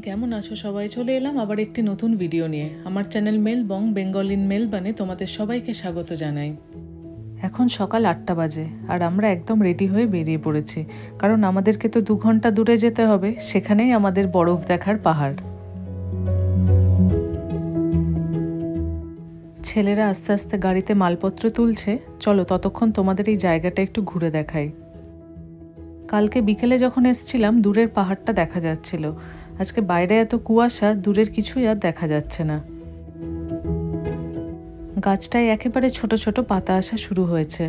কেমন আছো সবাই? চলে এলাম আবার একটি নতুন ভিডিও নিয়ে। আমার চ্যানেল মেলবং বেঙ্গল ইন মেলবানে তোমাদের সবাইকে স্বাগত জানাই। এখন সকাল 8টা বাজে আর আমরা একদম রেডি হয়ে বেরিয়ে পড়েছি, কারণ আমাদেরকে তো 2 ঘন্টা দূরে যেতে হবে, সেখানেই আমাদের বরফ দেখার পাহাড়। ছেলেরা আস্তে আস্তে গাড়িতে মালপত্র তুলছে, চলো ততক্ষণ তোমাদের এই জায়গাটা একটু ঘুরে দেখাই। কালকে বিকেলে যখন এসছিলাম দূরের পাহাড়টা দেখা যাচ্ছিল, আজকে বাইরে এত কুয়াশা, দূরের কিছুই আর দেখা যাচ্ছে না। গাছটায় একেবারে ছোট ছোট পাতা আসা শুরু হয়েছে।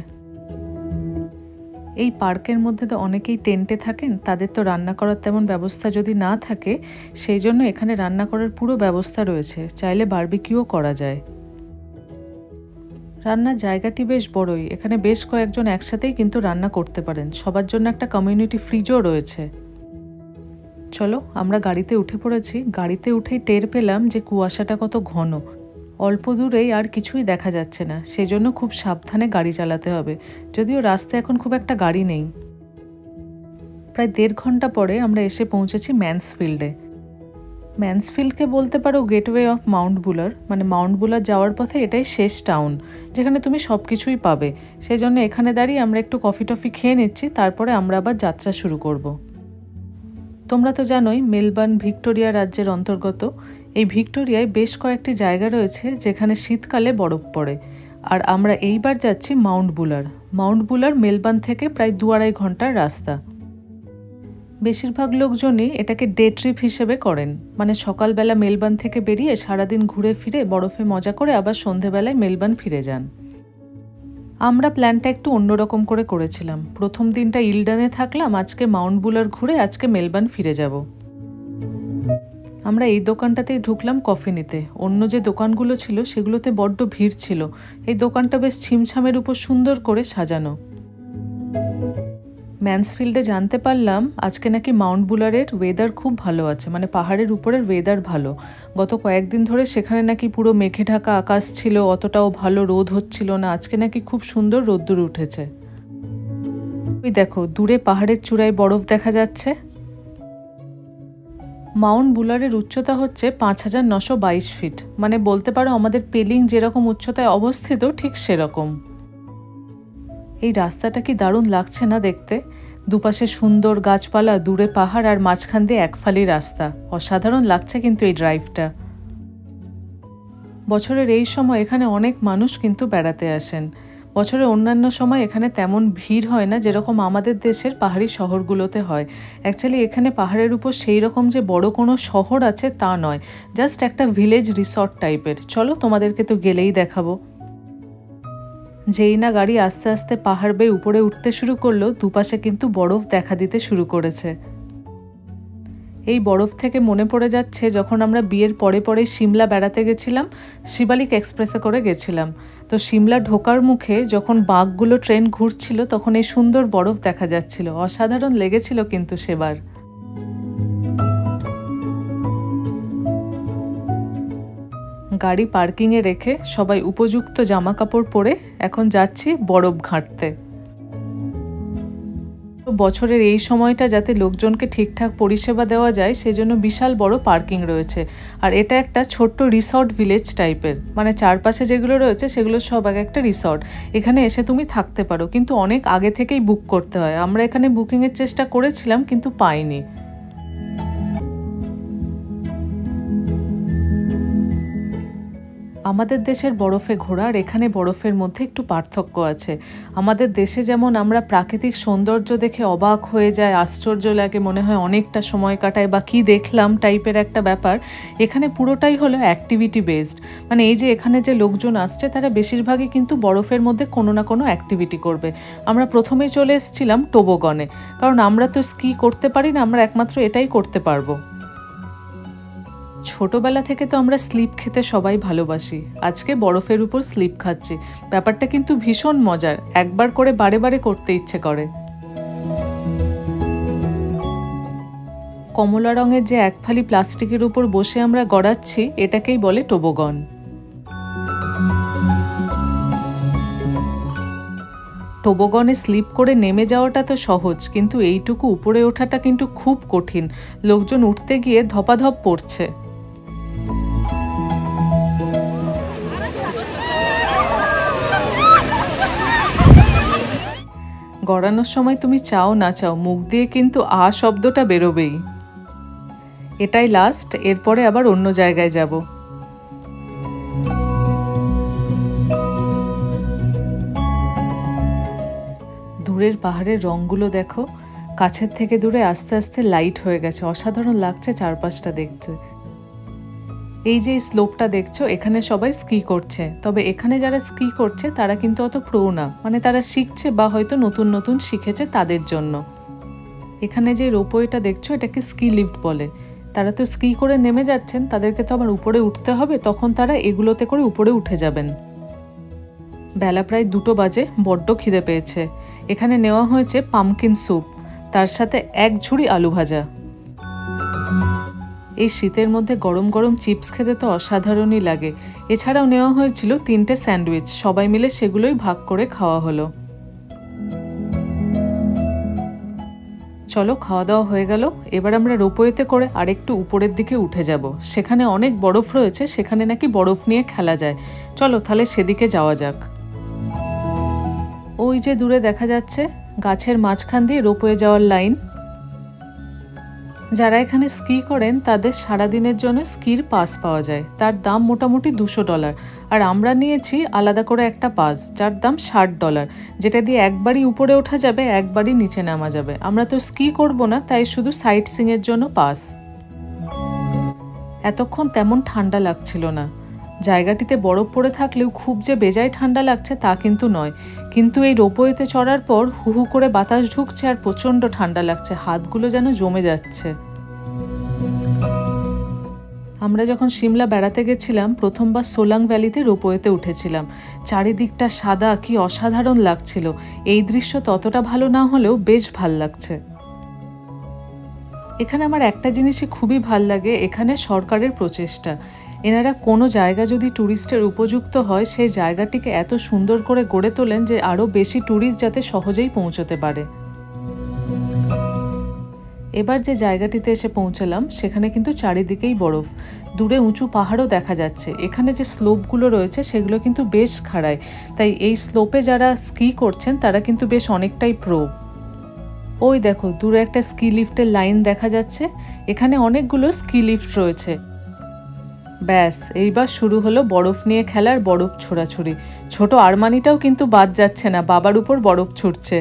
এই পার্কের মধ্যে তো অনেকেই টেন্টে থাকেন, তাদের তো রান্না করার তেমন ব্যবস্থা যদি না থাকে, সেই জন্য এখানে রান্না করার পুরো ব্যবস্থা রয়েছে, চাইলে বারবিকিউও করা যায়। রান্নার জায়গাটি বেশ বড়ই, এখানে বেশ কয়েকজন একসাথেই কিন্তু রান্না করতে পারেন, সবার জন্য একটা কমিউনিটি ফ্রিজও রয়েছে। চলো আমরা গাড়িতে উঠে পড়েছি। গাড়িতে উঠেই টের পেলাম যে কুয়াশাটা কত ঘন, অল্প দূরেই আর কিছুই দেখা যাচ্ছে না, সেজন্য খুব সাবধানে গাড়ি চালাতে হবে, যদিও রাস্তায় এখন খুব একটা গাড়ি নেই। প্রায় 1.5 ঘন্টা পরে আমরা এসে পৌঁছেছি ম্যান্সফিল্ডে। ম্যান্সফিল্ডকে বলতে পারো গেটওয়ে অফ মাউন্ট বুলার, মানে মাউন্ট বুলার যাওয়ার পথে এটাই শেষ টাউন, যেখানে তুমি সব কিছুই পাবে। সেজন্য এখানে দাঁড়িয়ে আমরা একটু কফি টফি খেয়ে নিচ্ছি, তারপরে আমরা আবার যাত্রা শুরু করব। তোমরা তো জানোই মেলবার্ন ভিক্টোরিয়া রাজ্যের অন্তর্গত। এই ভিক্টোরিয়ায় বেশ কয়েকটি জায়গা রয়েছে যেখানে শীতকালে বরফ পড়ে, আর আমরা এইবার যাচ্ছি মাউন্ট বুলার। মাউন্ট বুলার মেলবার্ন থেকে প্রায় 2-2.5 ঘন্টার রাস্তা। বেশিরভাগ লোকজনই এটাকে ডে ট্রিপ হিসেবে করেন, মানে সকালবেলা মেলবার্ন থেকে বেরিয়ে সারাদিন ঘুরে ফিরে বরফে মজা করে আবার সন্ধেবেলায় মেলবার্ন ফিরে যান। আমরা প্ল্যানটা একটু অন্যরকম করে করেছিলাম। প্রথম দিনটা ইলডনে থাকলাম, আজকে মাউন্ট বুলার ঘুরে আজকে মেলবার্ন ফিরে যাব। আমরা এই দোকানটাতেই ঢুকলাম কফি নিতে। অন্য যে দোকানগুলো ছিল সেগুলোতে বড্ড ভিড় ছিল, এই দোকানটা বেশ ছিমছামের উপর সুন্দর করে সাজানো। ম্যান্সফিল্ডে জানতে পারলাম আজকে নাকি মাউন্ট বুলারের ওয়েদার খুব ভালো আছে, মানে পাহাড়ের উপরের ওয়েদার ভালো। গত কয়েকদিন ধরে সেখানে নাকি পুরো মেঘে ঢাকা আকাশ ছিল, অতটাও ভালো রোদ হচ্ছিল না, আজকে নাকি খুব সুন্দর রোদ্দুর উঠেছে। ওই দেখো দূরে পাহাড়ের চূড়ায় বরফ দেখা যাচ্ছে। মাউন্ট বুলারের উচ্চতা হচ্ছে 5922 ফিট, মানে বলতে পারো আমাদের পেলিং যেরকম উচ্চতায় অবস্থিত ঠিক সেরকম। এই রাস্তাটা কি দারুণ লাগছে না দেখতে, দুপাশে সুন্দর গাছপালা, দূরে পাহাড় আর মাঝখান দিয়ে একফালি রাস্তা। অসাধারণ লাগছে কিন্তু এই ড্রাইভটা। বছরের এই সময় এখানে অনেক মানুষ কিন্তু বেড়াতে আসেন। বছরের অন্যান্য সময় এখানে তেমন ভিড় হয় না, যেরকম আমাদের দেশের পাহাড়ি শহরগুলোতে হয়। অ্যাকচুয়ালি এখানে পাহাড়ের উপর সেই রকম যে বড় কোনো শহর আছে তা নয়, জাস্ট একটা ভিলেজ রিসর্ট টাইপের। চলো তোমাদেরকে তো গেলেই দেখাবো। যেই না গাড়ি আস্তে আস্তে পাহাড় বেয়ে উপরে উঠতে শুরু করলো, দুপাশে কিন্তু বরফ দেখা দিতে শুরু করেছে। এই বরফ থেকে মনে পড়ে যাচ্ছে যখন আমরা বিয়ের পরে পরে সিমলা বেড়াতে গেছিলাম, শিবালিক এক্সপ্রেসে করে গেছিলাম। তো সিমলা ঢোকার মুখে যখন বাঁকগুলো ট্রেন ঘুরছিল তখন এই সুন্দর বরফ দেখা যাচ্ছিল, অসাধারণ লেগেছিল কিন্তু সেবার। গাড়ি পার্কিংয়ে রেখে সবাই উপযুক্ত জামা কাপড় পরে এখন যাচ্ছি বরফ ঘাঁটতে। বছরের এই সময়টা যাতে লোকজনকে ঠিকঠাক পরিষেবা দেওয়া যায় সেজন্য বিশাল বড় পার্কিং রয়েছে, আর এটা একটা ছোট্ট রিসর্ট ভিলেজ টাইপের, মানে চারপাশে যেগুলো রয়েছে সেগুলো সব একটা রিসর্ট। এখানে এসে তুমি থাকতে পারো, কিন্তু অনেক আগে থেকেই বুক করতে হয়। আমরা এখানে বুকিংয়ের চেষ্টা করেছিলাম কিন্তু পাইনি। আমাদের দেশের বরফে ঘোরা আর এখানে বরফের মধ্যে একটু পার্থক্য আছে। আমাদের দেশে যেমন আমরা প্রাকৃতিক সৌন্দর্য দেখে অবাক হয়ে যায়, আশ্চর্য লাগে, মনে হয় অনেকটা সময় কাটায় বা কী দেখলাম টাইপের একটা ব্যাপার, এখানে পুরোটাই হলো অ্যাক্টিভিটি বেসড। মানে এই যে এখানে যে লোকজন আসছে তারা বেশিরভাগই কিন্তু বরফের মধ্যে কোনো না কোনো অ্যাক্টিভিটি করবে। আমরা প্রথমেই চলে এসেছিলাম টোবোগনে, কারণ আমরা তো স্কি করতে পারি না, আমরা একমাত্র এটাই করতে পারবো। ছোটবেলা থেকে তো আমরা স্লিপ খেতে সবাই ভালোবাসি, আজকে বরফের উপর স্লিপ খাচ্ছি। ব্যাপারটা কিন্তু ভীষণ মজার, একবার করে বারে বারে করতে ইচ্ছে করে। কমলা রঙের যে একফালি প্লাস্টিকের উপর বসে আমরা গড়াচ্ছি এটাকেই বলে টোবোগন। টোবোগনে স্লিপ করে নেমে যাওয়াটা তো সহজ, কিন্তু এইটুকু উপরে ওঠাটা কিন্তু খুব কঠিন। লোকজন উঠতে গিয়ে ধপাধপ পড়ছে। গড়ানোর সময় তুমি চাও না চাও মুখ দিয়ে কিন্তু আ শব্দটা বেরোবেই। এটাই লাস্ট, এরপরে আবার অন্য জায়গায় যাব। দূরের পাহাড়ের রঙগুলো দেখো, কাছের থেকে দূরে আস্তে আস্তে লাইট হয়ে গেছে। অসাধারণ লাগছে চারপাশটা দেখতে। এই যে স্লোপটা দেখছো, এখানে সবাই স্কি করছে। তবে এখানে যারা স্কি করছে তারা কিন্তু অত প্রো না, মানে তারা শিখছে বা হয়তো নতুন নতুন শিখেছে তাদের জন্য। এখানে যে রোপওয়েটা দেখছো এটাকে স্কি লিফট বলে। তারা তো স্কি করে নেমে যাচ্ছেন, তাদেরকে তো আবার উপরে উঠতে হবে, তখন তারা এগুলোতে করে উপরে উঠে যাবেন। বেলা প্রায় 2টো বাজে, বড্ড খিদে পেয়েছে। এখানে নেওয়া হয়েছে পামকিন স্যুপ, তার সাথে 1 ঝুড়ি আলু ভাজা। এই শীতের মধ্যে গরম গরম চিপস খেতে তো অসাধারণই লাগে। এছাড়াও নেওয়া হয়েছিল 3টে স্যান্ডউইচ, সবাই মিলে সেগুলোই ভাগ করে খাওয়া হলো। চলো, খাওয়া দাওয়া হয়ে গেল। এবার আমরা রোপওয়েতে করে আরেকটু উপরের দিকে উঠে যাব। সেখানে অনেক বরফ রয়েছে, সেখানে নাকি বরফ নিয়ে খেলা যায়। চলো তাহলে সেদিকে যাওয়া যাক। ওই যে দূরে দেখা যাচ্ছে গাছের মাঝখান দিয়ে রোপওয়ে যাওয়ার লাইন। যারা এখানে স্কি করেন তাদের সারাদিনের জন্য স্কির পাস পাওয়া যায়। তার দাম মোটামুটি $200, আর আমরা নিয়েছি আলাদা করে একটা পাস যার দাম $60, যেটা দিয়ে একবারই উপরে ওঠা যাবে, একবারই নিচে নামা যাবে। আমরা তো স্কি করব না, তাই শুধু সাইট সিইংয়ের জন্য পাস। এতক্ষণ তেমন ঠান্ডা লাগছিল না। জায়গাটিতে বরফ পড়ে থাকলেও খুব যে বেজায় ঠান্ডা লাগছে তা কিন্তু নয়। কিন্তু এই রোপওয়েতে চড়ার পর হু হু করে বাতাস ঢুকছে আর প্রচণ্ড ঠান্ডা লাগছে, হাতগুলো যেন জমে যাচ্ছে। আমরা যখন সিমলা বেড়াতে গেছিলাম প্রথমবার সোলাং ভ্যালিতে রোপওয়েতে উঠেছিলাম। চারিদিকটা সাদা, কি অসাধারণ লাগছিল। এই দৃশ্য ততটা ভালো না হলেও বেশ ভাল লাগছে। এখানে আমার একটা জিনিসই খুবই ভাল লাগে, এখানে সরকারের প্রচেষ্টা। এনারা কোনো জায়গা যদি ট্যুরিস্টের উপযুক্ত হয় সেই জায়গাটিকে এত সুন্দর করে গড়ে তোলেন যে আরও বেশি ট্যুরিস্ট যাতে সহজেই পৌঁছতে পারে। এবার যে জায়গাটিতে এসে পৌঁছালাম সেখানে কিন্তু চারিদিকেই বরফ, দূরে উঁচু পাহাড়ও দেখা যাচ্ছে। এখানে যে স্লোপগুলো রয়েছে সেগুলো কিন্তু বেশ খাড়ায়, তাই এই স্লোপে যারা স্কি করছেন তারা কিন্তু বেশ অনেকটাই প্রো। ওই দেখো দূরে একটা স্কি লিফটের লাইন দেখা যাচ্ছে। এখানে অনেকগুলো স্কি লিফট রয়েছে। ব্যাস, এইবার শুরু হলো বরফ নিয়ে খেলার বরফ ছোড়াছুড়ি। ছোট আরমানিটাও কিন্তু বাদ যাচ্ছে না, বাবার উপর বরফ ছুটছে।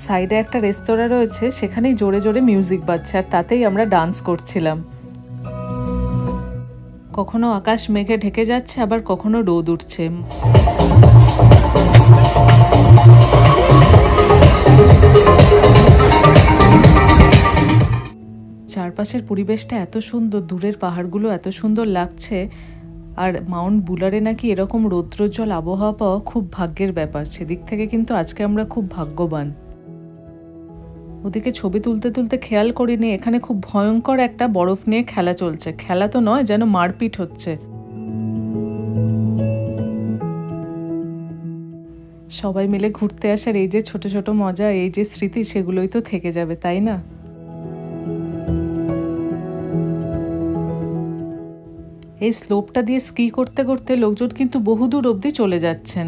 সাইডে একটা রেস্তোরাঁ রয়েছে, সেখানেই জোরে জোরে মিউজিক বাজছে আর তাতেই আমরা ডান্স করছিলাম। কখনো আকাশ মেঘে ঢেকে যাচ্ছে, আবার কখনো রোদ উঠছে। চারপাশের পরিবেশটা এত সুন্দর, দূরের পাহাড়গুলো এত সুন্দর লাগছে। আর মাউন্ট বুলারে নাকি এরকম রৌদ্রোজ্জ্বল আবহাওয়া পাওয়া খুব ভাগ্যের ব্যাপার। সেদিক থেকে কিন্তু আজকে আমরা খুব ভাগ্যবান। ওদিকে ছবি তুলতে তুলতে খেয়াল করিনি এখানে খুব ভয়ঙ্কর একটা বরফ নিয়ে খেলা চলছে। খেলা তো নয়, যেন মারপিট হচ্ছে। সবাই মিলে ঘুরতে আসার এই যে ছোট ছোট মজা, এই যে স্মৃতি, সেগুলোই তো থেকে যাবে, তাই না? এই স্লোপটা দিয়ে স্কি করতে করতে লোকজন কিন্তু বহুদূর অবধি চলে যাচ্ছেন।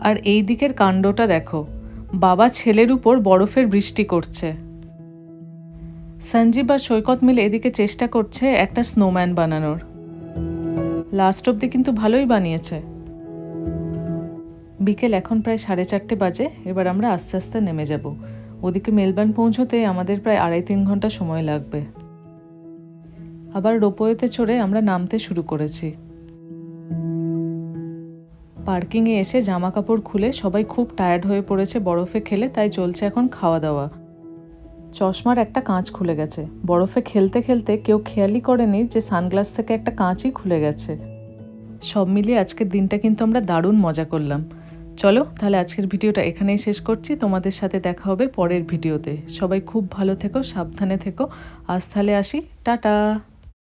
আর এই দিকের কাণ্ডটা দেখো, বাবা ছেলের উপর বরফের বৃষ্টি করছে। সঞ্জীব আর সৈকত মিলে এদিকে চেষ্টা করছে একটা স্নোম্যান বানানোর। লাস্ট অবধি কিন্তু ভালোই বানিয়েছে। বিকেল এখন প্রায় 4:30 বাজে। এবার আমরা আস্তে আস্তে নেমে যাব। ওদিকে মেলবার্ন পৌঁছতে আমাদের প্রায় 2.5-3 ঘন্টা সময় লাগবে। আবার রোপওয়েতে চড়ে আমরা নামতে শুরু করেছি। পার্কিংয়ে এসে জামা কাপড় খুলে সবাই খুব টায়ার্ড হয়ে পড়েছে বরফে খেলে, তাই চলছে এখন খাওয়া দাওয়া। চশমার একটা কাঁচ খুলে গেছে। বরফে খেলতে খেলতে কেউ খেয়ালই করেনি যে সানগ্লাস থেকে একটা কাঁচই খুলে গেছে। সব মিলিয়ে আজকের দিনটা কিন্তু আমরা দারুণ মজা করলাম। চলো তাহলে আজকের ভিডিওটা এখানেই শেষ করছি, তোমাদের সাথে দেখা হবে পরের ভিডিওতে। সবাই খুব ভালো থেকো, সাবধানে থেকো। আজ তাহলে আসি, টাটা।